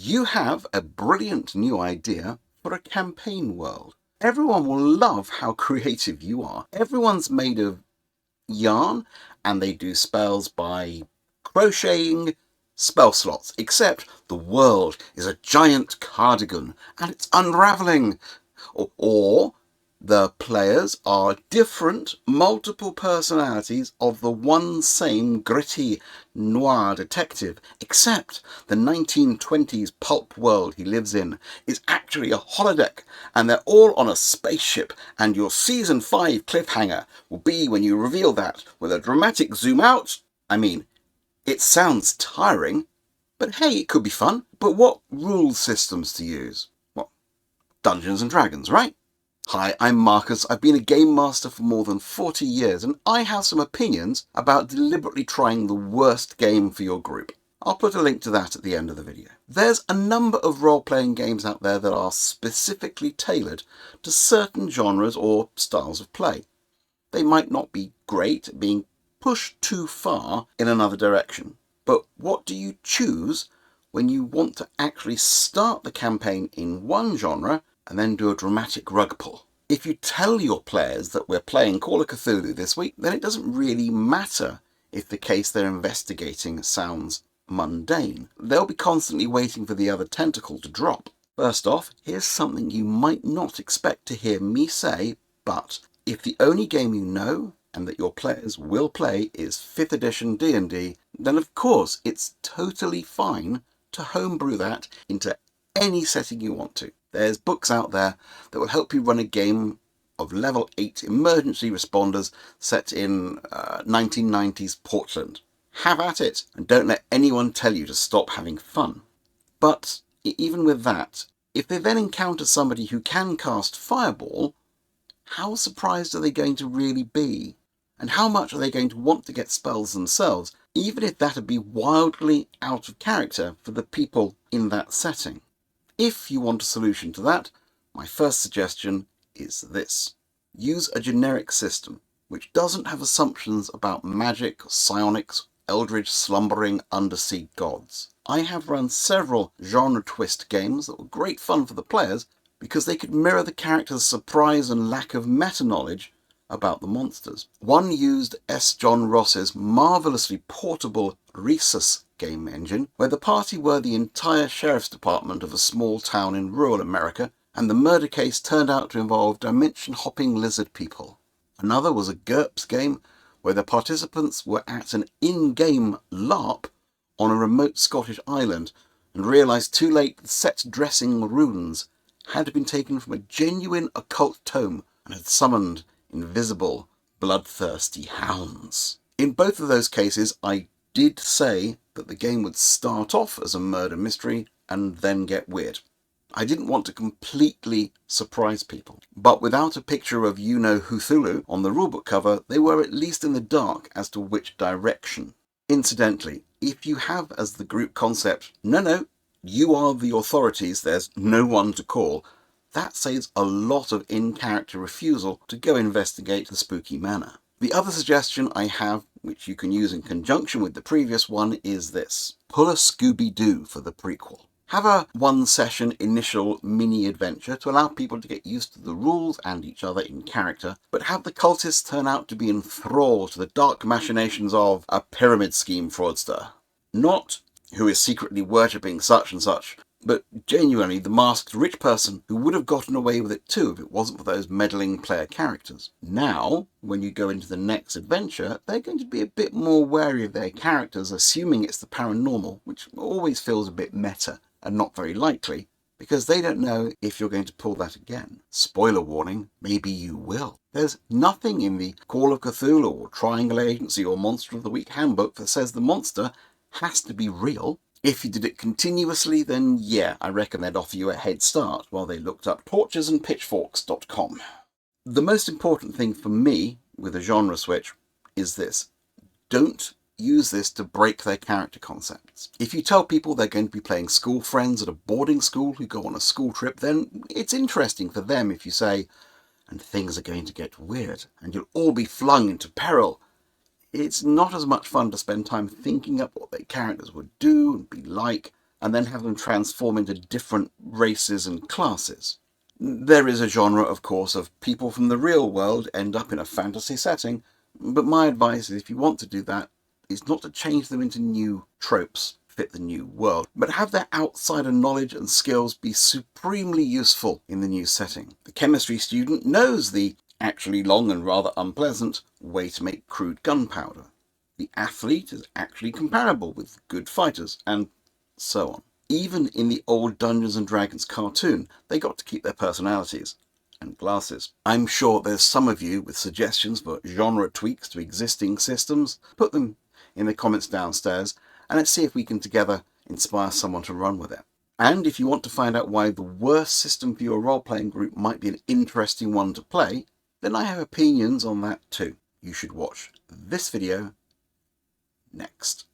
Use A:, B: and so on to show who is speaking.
A: You have a brilliant new idea for a campaign world. Everyone will love how creative you are. Everyone's made of yarn and they do spells by crocheting spell slots, except the world is a giant cardigan and it's unraveling. Or the players are different, multiple personalities of the one same gritty noir detective, except the 1920s pulp world he lives in is actually a holodeck, and they're all on a spaceship, and your season 5 cliffhanger will be when you reveal that with a dramatic zoom out. I mean, it sounds tiring, but hey, it could be fun. But what rule systems to use? Well, Dungeons and Dragons, right? Hi, I'm Marcus. I've been a game master for more than 40 years, and I have some opinions about deliberately trying the worst game for your group. I'll put a link to that at the end of the video. There's a number of role-playing games out there that are specifically tailored to certain genres or styles of play. They might not be great at being pushed too far in another direction, but what do you choose when you want to actually start the campaign in one genre and then do a dramatic rug pull? If you tell your players that we're playing Call of Cthulhu this week, then it doesn't really matter if the case they're investigating sounds mundane. They'll be constantly waiting for the other tentacle to drop. First off, here's something you might not expect to hear me say, but if the only game you know and that your players will play is 5th edition D&D, then of course it's totally fine to homebrew that into any setting you want to. There's books out there that will help you run a game of level 8 emergency responders set in 1990s Portland. Have at it, and don't let anyone tell you to stop having fun. But even with that, if they then encounter somebody who can cast Fireball, how surprised are they going to really be? And how much are they going to want to get spells themselves, even if that'd be wildly out of character for the people in that setting? If you want a solution to that, my first suggestion is this. Use a generic system, which doesn't have assumptions about magic, psionics, eldritch slumbering undersea gods. I have run several genre twist games that were great fun for the players because they could mirror the characters' surprise and lack of meta-knowledge about the monsters. One used S. John Ross's marvellously portable Rhesus game engine, where the party were the entire sheriff's department of a small town in rural America, and the murder case turned out to involve dimension-hopping lizard people. Another was a GURPS game, where the participants were at an in-game LARP on a remote Scottish island, and realised too late that set dressing runes had been taken from a genuine occult tome and had summoned invisible, bloodthirsty hounds. In both of those cases, I did say that the game would start off as a murder mystery and then get weird. I didn't want to completely surprise people, but without a picture of you-know-Cthulhu on the rulebook cover, they were at least in the dark as to which direction. Incidentally, if you have as the group concept, no, you are the authorities, there's no one to call, that saves a lot of in-character refusal to go investigate the spooky manor. The other suggestion I have, which you can use in conjunction with the previous one, is this. Pull a Scooby-Doo for the prequel. Have a one-session initial mini-adventure to allow people to get used to the rules and each other in character, but have the cultists turn out to be enthralled to the dark machinations of a pyramid scheme fraudster. Not who is secretly worshipping such and such, but genuinely the masked rich person who would have gotten away with it too if it wasn't for those meddling player characters. Now, when you go into the next adventure, they're going to be a bit more wary of their characters, assuming it's the paranormal, which always feels a bit meta and not very likely, because they don't know if you're going to pull that again. Spoiler warning, maybe you will. There's nothing in the Call of Cthulhu or Triangle Agency or Monster of the Week handbook that says the monster has to be real. If you did it continuously, then yeah, I reckon they'd offer you a head start while they looked up torchesandpitchforks.com. The most important thing for me with a genre switch is this. Don't use this to break their character concepts. If you tell people they're going to be playing school friends at a boarding school who go on a school trip, then it's interesting for them if you say, and things are going to get weird, and you'll all be flung into peril. It's not as much fun to spend time thinking up what their characters would do and be like, and then have them transform into different races and classes. There is a genre, of course, of people from the real world end up in a fantasy setting, but my advice is if you want to do that, is not to change them into new tropes fit the new world, but have their outsider knowledge and skills be supremely useful in the new setting. The chemistry student knows the actually long and rather unpleasant way to make crude gunpowder. The athlete is actually comparable with good fighters, and so on. Even in the old Dungeons and Dragons cartoon, they got to keep their personalities and glasses. I'm sure there's some of you with suggestions for genre tweaks to existing systems. Put them in the comments downstairs, and let's see if we can together inspire someone to run with it. And if you want to find out why the worst system for your role-playing group might be an interesting one to play, then I have opinions on that too. You should watch this video next.